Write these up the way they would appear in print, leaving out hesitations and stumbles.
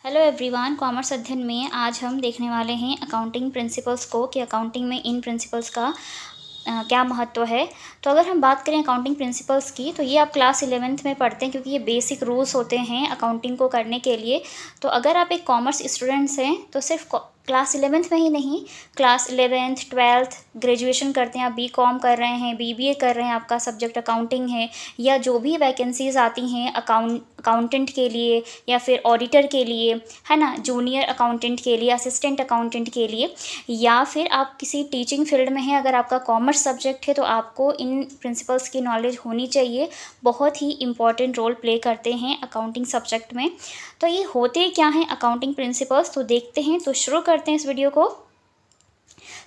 Hello everyone, commerce अध्ययन में आज हम देखने वाले हैं अकाउंटिंग प्रिंसिपल्स को कि अकाउंटिंग में इन प्रिंसिपल्स का क्या महत्व है। तो अगर हम बात करें अकाउंटिंग प्रिंसिपल्स की, तो ये आप क्लास 11th में पढ़ते हैं क्योंकि ये बेसिक रूल्स होते हैं अकाउंटिंग को करने के लिए। तो अगर आप एक कॉमर्स स्टूडेंट्स हैं तो सिर्फ क्लास 11th में ही नहीं, क्लास 11th 12th ग्रेजुएशन करते हैं, आप बीकॉम कर रहे हैं, बीबीए कर रहे हैं, आपका सब्जेक्ट अकाउंटिंग है, या जो भी वैकेंसीज़ आती हैं अकाउंटेंट के लिए या फिर ऑडिटर के लिए, है ना, जूनियर अकाउंटेंट के लिए, असिस्टेंट अकाउंटेंट के लिए, या फिर आप किसी टीचिंग फील्ड में हैं, अगर आपका कॉमर्स सब्जेक्ट है तो आपको इन प्रिंसिपल्स की नॉलेज होनी चाहिए। बहुत ही इंपॉर्टेंट रोल प्ले करते हैं अकाउंटिंग सब्जेक्ट में। तो ये होते क्या हैं अकाउंटिंग प्रिंसिपल्स, तो देखते हैं। तो शुरू करते हैं इस वीडियो को।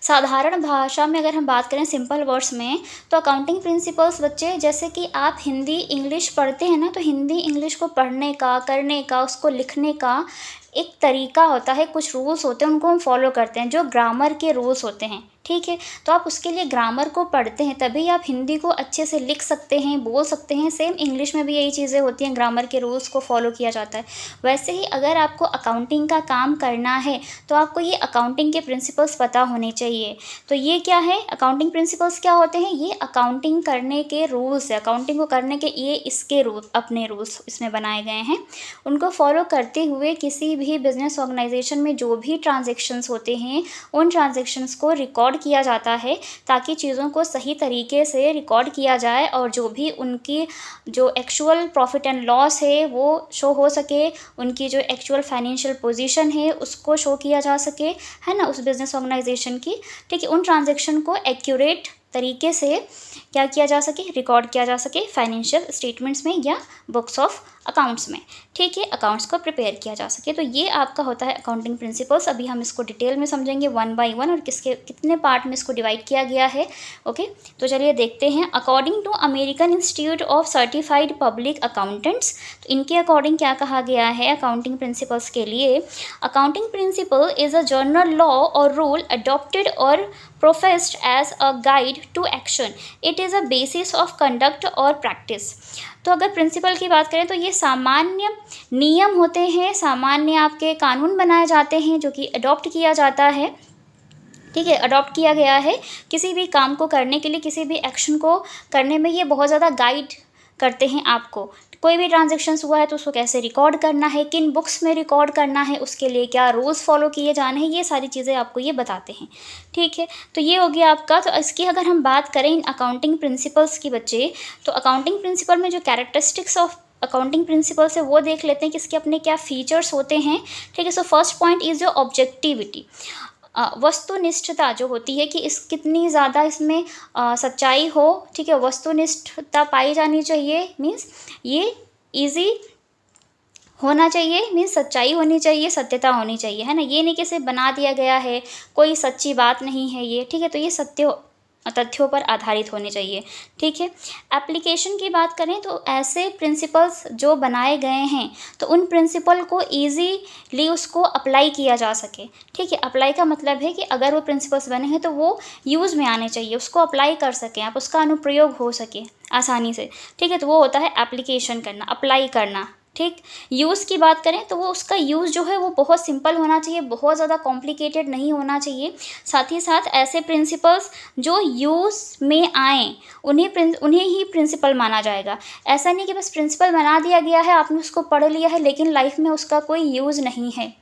साधारण भाषा में अगर हम बात करें सिंपल वर्ड्स में, तो अकाउंटिंग प्रिंसिपल्स बच्चे, जैसे कि आप हिंदी इंग्लिश पढ़ते हैं ना, तो हिंदी इंग्लिश को पढ़ने का, करने का, उसको लिखने का एक तरीका होता है, कुछ रूल्स होते हैं, उनको हम फॉलो करते हैं, जो ग्रामर के रूल्स होते हैं। ठीक है, तो आप उसके लिए ग्रामर को पढ़ते हैं, तभी आप हिंदी को अच्छे से लिख सकते हैं, बोल सकते हैं। सेम इंग्लिश में भी यही चीज़ें होती हैं, ग्रामर के रूल्स को फॉलो किया जाता है। वैसे ही अगर आपको अकाउंटिंग का काम करना है तो आपको ये अकाउंटिंग के प्रिंसिपल्स पता होने चाहिए। तो ये क्या है, अकाउंटिंग प्रिंसिपल्स क्या होते हैं? ये अकाउंटिंग करने के रूल्स है, अकाउंटिंग को करने के ये इसके रूल, अपने रूल्स इसमें बनाए गए हैं। उनको फॉलो करते हुए किसी भी बिजनेस ऑर्गेनाइजेशन में जो भी ट्रांजेक्शन्स होते हैं, उन ट्रांजेक्शन्स को रिकॉर्ड किया जाता है, ताकि चीज़ों को सही तरीके से रिकॉर्ड किया जाए और जो भी उनकी जो एक्चुअल प्रॉफिट एंड लॉस है वो शो हो सके, उनकी जो एक्चुअल फाइनेंशियल पोजीशन है उसको शो किया जा सके, है ना, उस बिज़नेस ऑर्गेनाइजेशन की। ठीक है, उन ट्रांजेक्शन को एक्यूरेट तरीके से क्या किया जा सके, रिकॉर्ड किया जा सके फाइनेंशियल स्टेटमेंट्स में या बुक्स ऑफ अकाउंट्स में। ठीक है, अकाउंट्स को प्रिपेयर किया जा सके। तो ये आपका होता है अकाउंटिंग प्रिंसिपल्स। अभी हम इसको डिटेल में समझेंगे वन बाय वन, और किसके कितने पार्ट में इसको डिवाइड किया गया है। ओके, तो चलिए देखते हैं। According to American Institute of Certified Public Accountants, तो इनके अकॉर्डिंग क्या कहा गया है अकाउंटिंग प्रिंसिपल्स के लिए? Accounting principle is a general law और रूल अडॉप्टेड और professed as a guide to action. It is a basis of conduct और practice. तो अगर प्रिंसिपल की बात करें तो ये सामान्य नियम होते हैं, सामान्य आपके कानून बनाए जाते हैं जो कि अडॉप्ट किया जाता है। ठीक है, अडॉप्ट किया गया है किसी भी काम को करने के लिए, किसी भी एक्शन को करने में ये बहुत ज़्यादा गाइड करते हैं आपको। कोई भी ट्रांजेक्शन्स हुआ है तो उसको कैसे रिकॉर्ड करना है, किन बुक्स में रिकॉर्ड करना है, उसके लिए क्या रूल्स फॉलो किए जाने हैं, ये सारी चीज़ें आपको ये बताते हैं। ठीक है, तो ये हो गया आपका। तो इसकी अगर हम बात करें इन अकाउंटिंग प्रिंसिपल्स की बच्चे, तो अकाउंटिंग प्रिंसिपल में जो कैरेक्टरिस्टिक्स ऑफ अकाउंटिंग प्रिंसिपल्स है वो देख लेते हैं कि इसके अपने क्या फीचर्स होते हैं। ठीक है, so first point is your objectivity, वस्तुनिष्ठता जो होती है कि इस कितनी ज़्यादा इसमें सच्चाई हो। ठीक है, वस्तुनिष्ठता पाई जानी चाहिए, मीन्स ये इजी होना चाहिए, मीन्स सच्चाई होनी चाहिए, सत्यता होनी चाहिए, है ना। ये नहीं कि सिर्फ बना दिया गया है, कोई सच्ची बात नहीं है ये। ठीक है, तो ये तथ्यों पर आधारित होने चाहिए। ठीक है, एप्लीकेशन की बात करें तो ऐसे प्रिंसिपल्स जो बनाए गए हैं तो उन प्रिंसिपल को ईजीली उसको अप्लाई किया जा सके। ठीक है, अप्लाई का मतलब है कि अगर वो प्रिंसिपल्स बने हैं तो वो यूज़ में आने चाहिए, उसको अप्लाई कर सकें आप, उसका अनुप्रयोग हो सके आसानी से। ठीक है, तो वो होता है एप्लीकेशन करना, अप्लाई करना। ठीक, यूज़ की बात करें तो वो उसका यूज़ जो है वो बहुत सिंपल होना चाहिए, बहुत ज़्यादा कॉम्प्लिकेटेड नहीं होना चाहिए। साथ ही साथ ऐसे प्रिंसिपल्स जो यूज़ में आएँ उन्हें ही प्रिंसिपल माना जाएगा। ऐसा नहीं कि बस प्रिंसिपल बना दिया गया है, आपने उसको पढ़ लिया है लेकिन लाइफ में उसका कोई यूज़ नहीं है।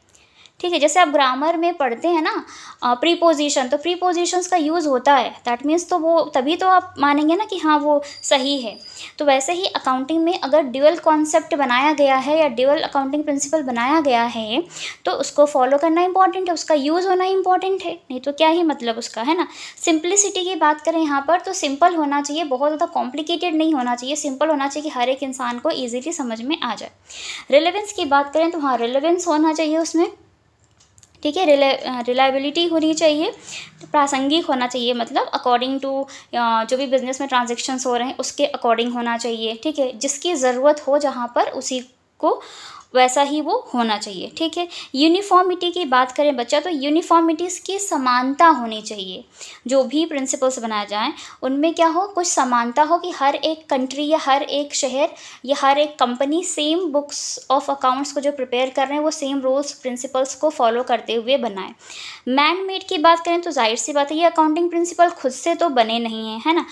ठीक है, जैसे आप ग्रामर में पढ़ते हैं ना प्रीपोजिशन, तो प्रीपोजिशंस का यूज़ होता है, दैट मीन्स तो वो तभी तो आप मानेंगे ना कि हाँ वो सही है। तो वैसे ही अकाउंटिंग में अगर ड्यूअल कॉन्सेप्ट बनाया गया है या ड्यूअल अकाउंटिंग प्रिंसिपल बनाया गया है तो उसको फॉलो करना इंपॉर्टेंट है, उसका यूज़ होना इंपॉर्टेंट है, नहीं तो क्या ही मतलब उसका, है ना। सिंप्लिसिटी की बात करें यहाँ पर तो सिंपल होना चाहिए, बहुत ज़्यादा कॉम्प्लिकेटेड नहीं होना चाहिए, सिंपल होना चाहिए कि हर एक इंसान को ईजिली समझ में आ जाए। रिलेवेंस की बात करें तो हाँ, रिलेवेंस होना चाहिए उसमें। ठीक है, रिलायबिलिटी होनी चाहिए, तो प्रासंगिक होना चाहिए, मतलब अकॉर्डिंग टू जो भी बिज़नेस में ट्रांजेक्शन्स हो रहे हैं उसके अकॉर्डिंग होना चाहिए। ठीक है, जिसकी ज़रूरत हो जहाँ पर उसी को वैसा ही वो होना चाहिए, ठीक है। यूनिफॉर्मिटी की बात करें बच्चा, तो यूनिफॉर्मिटीज़ की समानता होनी चाहिए। जो भी प्रिंसिपल्स बनाए जाएँ उनमें क्या हो, कुछ समानता हो कि हर एक कंट्री या हर एक शहर या हर एक company same books of accounts को जो प्रिपेयर कर रहे हैं वो सेम रूल्स प्रिंसिपल्स को फॉलो करते हुए बनाएं। मैन मेड की बात करें तो जाहिर सी बात है ये अकाउंटिंग प्रिंसिपल खुद से तो बने नहीं हैं, है ना।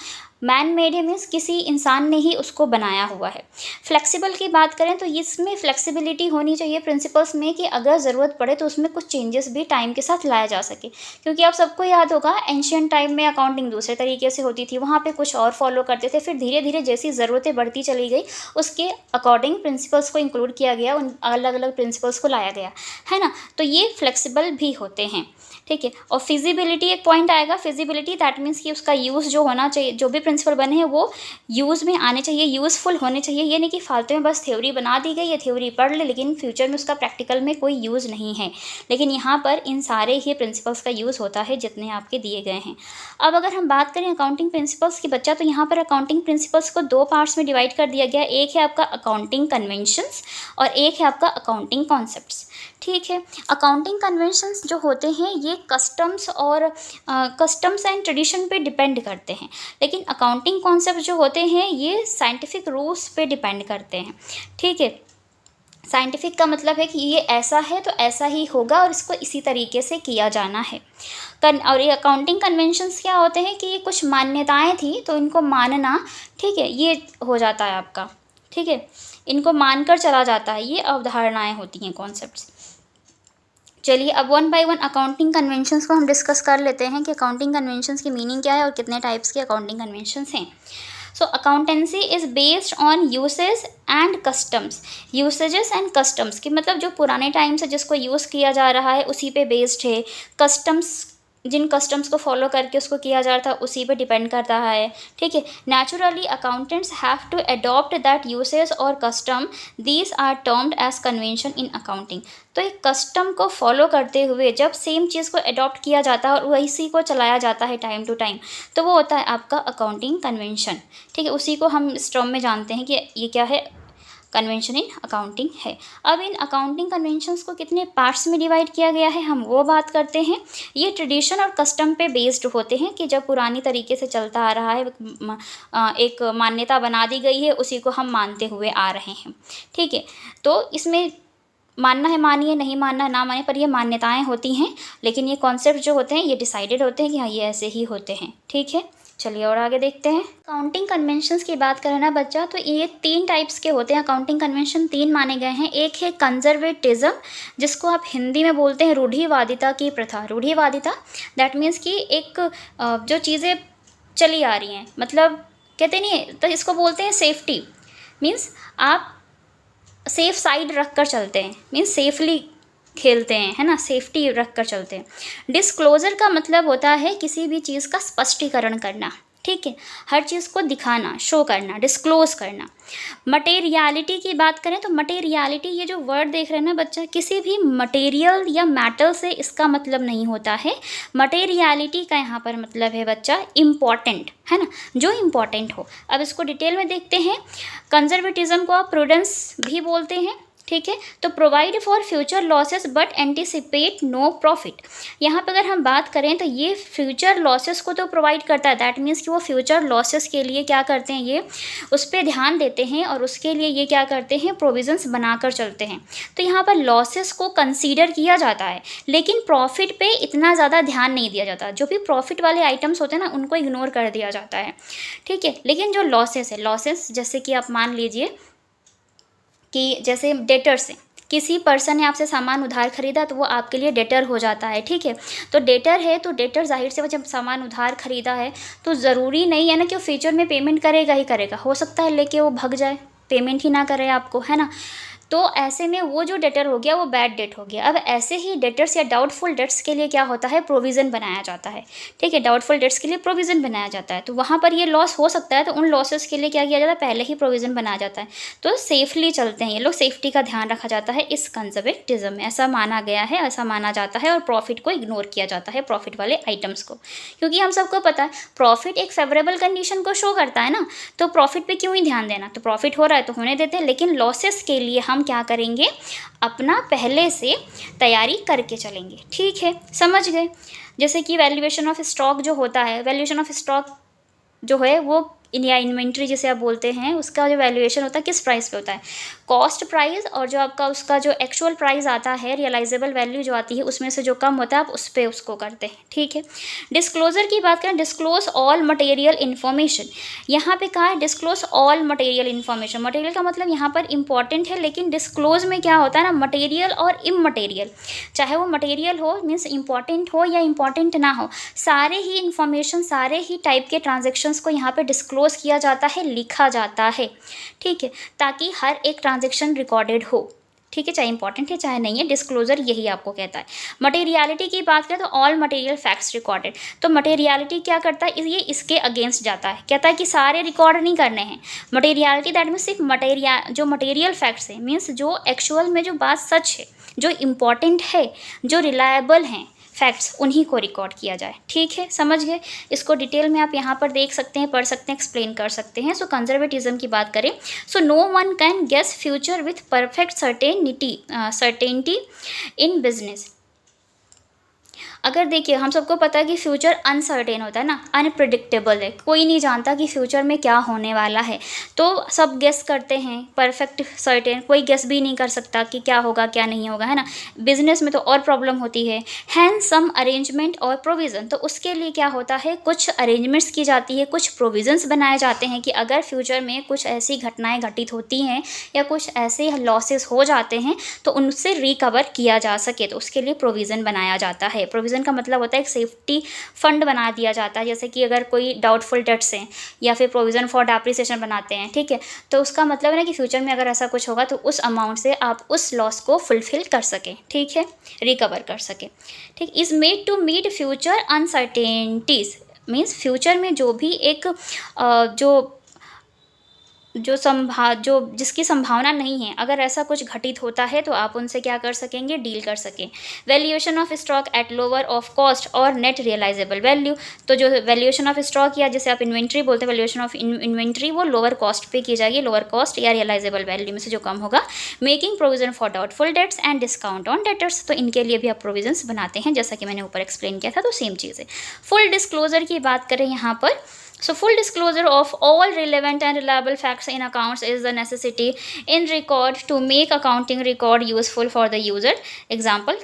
मैन मेड है मीन्स किसी इंसान ने ही उसको बनाया हुआ है। फ्लेक्सिबल की बात करें तो इसमें फ्लेक्सिबिलिटी होनी चाहिए प्रिंसिपल्स में कि अगर ज़रूरत पड़े तो उसमें कुछ चेंजेस भी टाइम के साथ लाया जा सके, क्योंकि आप सबको याद होगा एंशियंट टाइम में अकाउंटिंग दूसरे तरीके से होती थी, वहाँ पे कुछ और फॉलो करते थे, फिर धीरे धीरे जैसी ज़रूरतें बढ़ती चली गई उसके अकॉर्डिंग प्रिंसिपल्स को इंक्लूड किया गया, उन अलग अलग प्रिंसिपल्स को लाया गया, है ना। तो ये फ्लेक्सिबल भी होते हैं, ठीक है। और फिजिबिलिटी एक पॉइंट आएगा। फिजिबिलिटी दैट मीन्स कि उसका यूज़ जो होना चाहिए, जो भी प्रिंसिपल बने हैं वो यूज़ में आने चाहिए, यूज़फुल होने चाहिए। ये नहीं कि फालतू में बस थ्योरी बना दी गई, ये थ्योरी पढ़ ले लेकिन फ्यूचर में उसका प्रैक्टिकल में कोई यूज़ नहीं है। लेकिन यहाँ पर इन सारे ही प्रिंसिपल्स का यूज़ होता है जितने आपके दिए गए हैं। अब अगर हम बात करें अकाउंटिंग प्रिंसिपल्स की बच्चा, तो यहाँ पर अकाउंटिंग प्रिंसिपल्स को दो पार्ट्स में डिवाइड कर दिया गया। एक है आपका अकाउंटिंग कन्वेंशंस और एक है आपका अकाउंटिंग कॉन्सेप्ट्स, ठीक है। अकाउंटिंग कन्वेंशंस जो होते हैं ये कस्टम्स और कस्टम्स एंड ट्रेडिशन पे डिपेंड करते हैं, लेकिन अकाउंटिंग कॉन्सेप्ट जो होते हैं ये साइंटिफिक रूल्स पे डिपेंड करते हैं, ठीक है। साइंटिफिक का मतलब है कि ये ऐसा है तो ऐसा ही होगा और इसको इसी तरीके से किया जाना है। और ये अकाउंटिंग कन्वेंशंस क्या होते हैं कि ये कुछ मान्यताएं थी तो इनको मानना, ठीक है, ये हो जाता है आपका, ठीक है, इनको मानकर चला जाता है, ये अवधारणाएं होती हैं, कॉन्सेप्ट्स। चलिए अब one by one accounting conventions को हम डिस्कस कर लेते हैं कि अकाउंटिंग कन्वेंशंस की मीनिंग क्या है और कितने टाइप्स के अकाउंटिंग कन्वेंशंस हैं। So accountancy is based on usage and customs. Usages and customs की मतलब जो पुराने टाइम से जिसको यूज़ किया जा रहा है उसी पे बेस्ड है। कस्टम्स जिन कस्टम्स को फॉलो करके उसको किया जा रहा था उसी पे डिपेंड करता है, ठीक है। Naturally accountants have to adopt that usage और custom, these are termed as convention in accounting. तो एक कस्टम को फॉलो करते हुए जब सेम चीज़ को अडॉप्ट किया जाता है और वही को चलाया जाता है टाइम टू टाइम, तो वो होता है आपका अकाउंटिंग कन्वेंशन, ठीक है। उसी को हम इस टर्म में जानते हैं कि ये क्या है, कन्वेंशन इन अकाउंटिंग है। अब इन अकाउंटिंग कन्वेंशंस को कितने पार्ट्स में डिवाइड किया गया है हम वो बात करते हैं। ये ट्रेडिशन और कस्टम पे बेस्ड होते हैं कि जब पुरानी तरीके से चलता आ रहा है, एक मान्यता बना दी गई है, उसी को हम मानते हुए आ रहे हैं, ठीक है। तो इसमें मानना है मानिए, नहीं मानना ना मानिए, पर ये मान्यताएं होती हैं, लेकिन ये कॉन्सेप्ट जो होते हैं ये डिसाइडेड होते हैं कि हाँ ये ऐसे ही होते हैं, ठीक है। चलिए और आगे देखते हैं। अकाउंटिंग कन्वेंशंस की बात करें ना बच्चा, तो ये 3 टाइप्स के होते हैं। अकाउंटिंग कन्वेंशन 3 माने गए हैं। एक है कंजर्वेटिज्म, जिसको आप हिंदी में बोलते हैं रूढ़िवादिता की प्रथा। रूढ़िवादिता दैट मीन्स कि एक जो चीज़ें चली आ रही हैं, मतलब कहते नहीं है, तो इसको बोलते हैं सेफ्टी। मीन्स आप सेफ साइड रख कर चलते हैं, मीन्स सेफली खेलते हैं, है ना, सेफ्टी रख कर चलते हैं। डिस्क्लोजर का मतलब होता है किसी भी चीज़ का स्पष्टीकरण करना, ठीक है, हर चीज़ को दिखाना, शो करना, डिस्क्लोज करना। मटेरियलिटी की बात करें तो मटेरियलिटी, ये जो वर्ड देख रहे हैं ना बच्चा, किसी भी मटेरियल या मेटल से इसका मतलब नहीं होता है। मटेरियलिटी का यहाँ पर मतलब है बच्चा इम्पॉर्टेंट, है ना, जो इम्पॉर्टेंट हो। अब इसको डिटेल में देखते हैं। कंजर्वेटिज्म को आप प्रूडेंस भी बोलते हैं, ठीक है। तो provide for future losses but anticipate no profit. यहाँ पे अगर हम बात करें तो ये फ्यूचर लॉसेस को तो प्रोवाइड करता है, दैट मीन्स कि वो फ्यूचर लॉसेस के लिए क्या करते हैं, ये उस पर ध्यान देते हैं और उसके लिए ये क्या करते हैं, प्रोविजंस बनाकर चलते हैं। तो यहाँ पर लॉसेस को कंसीडर किया जाता है, लेकिन प्रॉफिट पे इतना ज़्यादा ध्यान नहीं दिया जाता। जो भी प्रॉफिट वाले आइटम्स होते हैं ना उनको इग्नोर कर दिया जाता है, ठीक है। लेकिन जो लॉसेस है, लॉसेस जैसे कि आप मान लीजिए कि जैसे डेटर से किसी पर्सन ने आपसे सामान उधार खरीदा तो वो आपके लिए डेटर हो जाता है, ठीक है। तो डेटर है तो डेटर जाहिर से वो जब सामान उधार खरीदा है तो ज़रूरी नहीं है ना कि वो फ्यूचर में पेमेंट करेगा ही करेगा, हो सकता है लेके वो भग जाए, पेमेंट ही ना करे आपको, है ना। तो ऐसे में वो जो डेटर हो गया वो बैड डेट हो गया। अब ऐसे ही डेटर्स या डाउटफुल डेट्स के लिए क्या होता है, प्रोविज़न बनाया जाता है, ठीक है। डाउटफुल डेट्स के लिए प्रोविज़न बनाया जाता है, तो वहाँ पर ये लॉस हो सकता है, तो उन लॉसेस के लिए क्या किया जाता है, पहले ही प्रोविज़न बनाया जाता है। तो सेफली चलते हैं ये लोग, सेफ्टी का ध्यान रखा जाता है इस कंजर्वेटिज्म में, ऐसा माना गया है, ऐसा माना जाता है। और प्रॉफिट को इग्नोर किया जाता है, प्रॉफिट वाले आइटम्स को, क्योंकि हम सबको पता है प्रॉफिट एक फेवरेबल कंडीशन को शो करता है ना, तो प्रॉफिट पर क्यों ही ध्यान देना। तो प्रॉफिट हो रहा है तो होने देते हैं, लेकिन लॉसेस के लिए हम क्या करेंगे, अपना पहले से तैयारी करके चलेंगे। ठीक है, समझ गए। जैसे कि वैल्यूएशन ऑफ स्टॉक जो होता है, वैल्यूएशन ऑफ स्टॉक जो है वो या इन्वेंट्री जिसे आप बोलते हैं, उसका जो वैल्यूएशन होता है किस प्राइस पे होता है, कॉस्ट प्राइस, और जो आपका उसका जो एक्चुअल प्राइस आता है, रियलाइजेबल वैल्यू जो आती है, उसमें से जो कम होता है आप उस पर उसको करते हैं। ठीक है, डिस्क्लोजर की बात करें, डिस्क्लोज ऑल मटेरियल इन्फॉर्मेशन। यहाँ पे कहा है disclose all material information. Material का मतलब यहाँ पर इंपॉर्टेंट है, लेकिन डिस्क्लोज में क्या होता है ना, मटेरियल और इमटेरियल, चाहे वो मटेरियल हो मीन्स इंपॉर्टेंट हो या इंपॉर्टेंट ना हो, सारे ही इंफॉर्मेशन, सारे ही टाइप के ट्रांजेक्शन्स को यहाँ पे डिस्क्लोज किया जाता है, लिखा जाता है। ठीक है, ताकि हर एक ट्रांजैक्शन रिकॉर्डेड हो। ठीक है, चाहे इंपॉर्टेंट है चाहे नहीं है, डिस्क्लोजर यही आपको कहता है। मटेरियलिटी की बात करें तो ऑल मटेरियल फैक्ट्स रिकॉर्डेड। तो मटेरियलिटी क्या करता है, ये इसके अगेंस्ट जाता है, कहता है कि सारे रिकॉर्ड नहीं करने हैं। मटेरियलिटी दैट मीन्स सिर्फ जो मटेरियल फैक्ट्स है, मीन्स जो एक्चुअल में जो बात सच है, जो इम्पॉर्टेंट है, जो रिलायबल हैं फैक्ट्स, उन्हीं को रिकॉर्ड किया जाए। ठीक है, समझ गए। इसको डिटेल में आप यहाँ पर देख सकते हैं, पढ़ सकते हैं, एक्सप्लेन कर सकते हैं। सो कंजर्वेटिज्म की बात करें, so no one can guess future with perfect certainty in business. अगर देखिए, हम सबको पता है कि फ्यूचर अनसर्टेन होता है ना, अनप्रिडिक्टेबल है, कोई नहीं जानता कि फ्यूचर में क्या होने वाला है, तो सब गेस करते हैं। परफेक्ट सर्टेन कोई गेस भी नहीं कर सकता कि क्या होगा क्या नहीं होगा, है ना। बिजनेस में तो और प्रॉब्लम होती है। हैंस सम अरेंजमेंट और प्रोविज़न, तो उसके लिए क्या होता है, कुछ अरेंजमेंट्स की जाती है, कुछ प्रोविज़न्स बनाए जाते हैं कि अगर फ्यूचर में कुछ ऐसी घटनाएँ घटित होती हैं या कुछ ऐसे लॉसेस हो जाते हैं तो उनसे रिकवर किया जा सके, तो उसके लिए प्रोविज़न बनाया जाता है। प्रोविज़न का मतलब होता है एक सेफ्टी फंड बना दिया जाता है, जैसे कि अगर कोई डाउटफुल डेट्स हैं या फिर प्रोविज़न फॉर डेप्रिसिएशन बनाते हैं। ठीक है, तो उसका मतलब है ना कि फ्यूचर में अगर ऐसा कुछ होगा तो उस अमाउंट से आप उस लॉस को फुलफिल कर सकें। ठीक है, रिकवर कर सकें। ठीक, is made to meet future uncertainties, means future में जो भी एक जो जिसकी संभावना नहीं है, अगर ऐसा कुछ घटित होता है तो आप उनसे क्या कर सकेंगे, डील कर सकें। Valuation of stock at lower of cost और नेट रियलाइजेबल वैल्यू, तो जो वैल्यूएशन ऑफ स्टॉक या जैसे आप इन्वेंट्री बोलते हैं, वैल्यूएशन ऑफ इन्वेंट्री वो लोअर कॉस्ट पे की जाएगी, लोअर कॉस्ट या रियलाइजेबल वैल्यू में से जो कम होगा। Making provision for doubtful debts and discount on debtors, तो इनके लिए भी आप प्रोविजंस बनाते हैं, जैसा कि मैंने ऊपर एक्सप्लेन किया था, तो सेम चीज़ है। फुल डिस्क्लोजर की बात करें यहाँ पर, so full disclosure of all relevant and reliable facts in accounts is the necessity in record to make accounting record useful for the user. Example,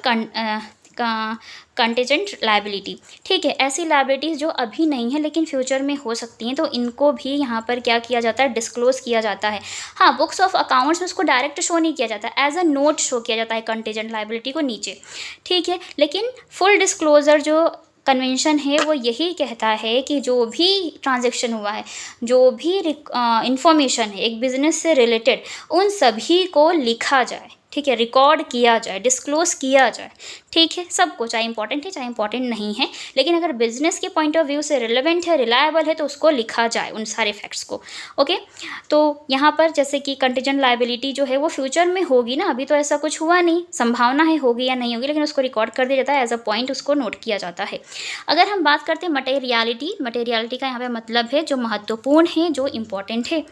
contingent liability. ठीक है, ऐसी लाइबिलिटीज़ जो अभी नहीं है लेकिन फ्यूचर में हो सकती हैं, तो इनको भी यहाँ पर क्या किया जाता है, डिस्क्लोज किया जाता है। हाँ, बुक्स ऑफ अकाउंट्स में उसको डायरेक्ट शो नहीं किया जाता, एज अ नोट शो किया जाता है कंटेजेंट लाइबिलिटी को नीचे। ठीक है, लेकिन फुल डिस्क्लोजर जो कन्वेंशन है वो यही कहता है कि जो भी ट्रांजैक्शन हुआ है, जो भी इंफॉर्मेशन है एक बिज़नेस से रिलेटेड, उन सभी को लिखा जाए। ठीक है, रिकॉर्ड किया जाए, डिस्क्लोज किया जाए। ठीक है, सबको, चाहे इंपॉर्टेंट है चाहे इंपॉर्टेंट नहीं है, लेकिन अगर बिजनेस के पॉइंट ऑफ व्यू से रिलेवेंट है, रिलायबल है, तो उसको लिखा जाए, उन सारे फैक्ट्स को। ओके, तो यहाँ पर जैसे कि कंटीजेंट लाइबिलिटी जो है वो फ्यूचर में होगी ना, अभी तो ऐसा कुछ हुआ नहीं, संभावना है होगी या नहीं होगी, लेकिन उसको रिकॉर्ड कर दिया जाता है, एज अ पॉइंट उसको नोट किया जाता है। अगर हम बात करते हैं मटेरियलिटी, मटेरियलिटी का यहाँ पे मतलब है जो महत्वपूर्ण है, जो इंपॉर्टेंट है।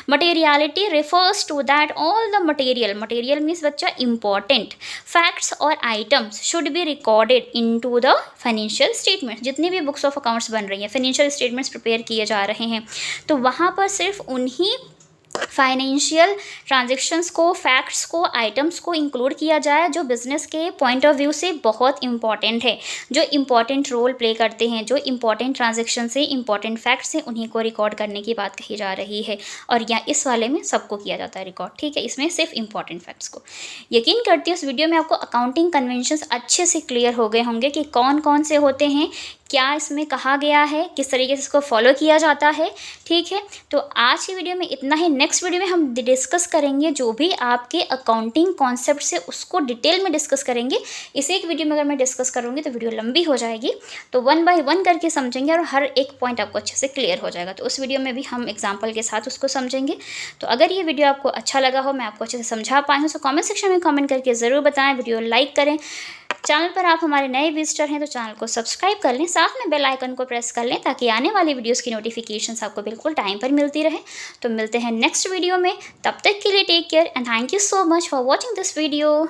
Materiality refers to that all the material, material means बच्चा इंपॉर्टेंट फैक्ट्स और items should be recorded into the financial statements. जितनी भी बुक्स ऑफ अकाउंट्स बन रही हैं, फाइनेंशियल स्टेटमेंट्स प्रिपेयर किए जा रहे हैं, तो वहाँ पर सिर्फ उन्हीं फाइनेंशियल ट्रांजैक्शंस को, फैक्ट्स को, आइटम्स को इंक्लूड किया जाए जो बिजनेस के पॉइंट ऑफ व्यू से बहुत इंपॉर्टेंट है, जो इंपॉर्टेंट रोल प्ले करते हैं, जो इंपॉर्टेंट ट्रांजैक्शन से, इंपॉर्टेंट फैक्ट्स से, उन्हीं को रिकॉर्ड करने की बात कही जा रही है। और या इस वाले में सबको किया जाता है रिकॉर्ड। ठीक है, इसमें सिर्फ इंपॉर्टेंट फैक्ट्स को। यकीन करती हूँ इस वीडियो में आपको अकाउंटिंग कन्वेंशंस अच्छे से क्लियर हो गए होंगे कि कौन कौन से होते हैं, क्या इसमें कहा गया है, किस तरीके से इसको फॉलो किया जाता है। ठीक है, तो आज की वीडियो में इतना ही। नेक्स्ट वीडियो में हम डिस्कस करेंगे जो भी आपके अकाउंटिंग कॉन्सेप्ट से, उसको डिटेल में डिस्कस करेंगे। इसे एक वीडियो में अगर मैं डिस्कस करूँगी तो वीडियो लंबी हो जाएगी, तो 1 बाय 1 करके समझेंगे और हर एक पॉइंट आपको अच्छे से क्लियर हो जाएगा। तो उस वीडियो में भी हम एग्जाम्पल के साथ उसको समझेंगे। तो अगर ये वीडियो आपको अच्छा लगा हो, मैं आपको अच्छे से समझा पाई हूँ, तो कॉमेंट सेक्शन में कॉमेंट करके ज़रूर बताएँ। वीडियो लाइक करें, चैनल पर आप हमारे नए विजिटर हैं तो चैनल को सब्सक्राइब कर लें, साथ में बेल आइकन को प्रेस कर लें ताकि आने वाली वीडियोस की नोटिफिकेशंस आपको बिल्कुल टाइम पर मिलती रहे। तो मिलते हैं नेक्स्ट वीडियो में, तब तक के लिए take care and thank you so much for watching this video.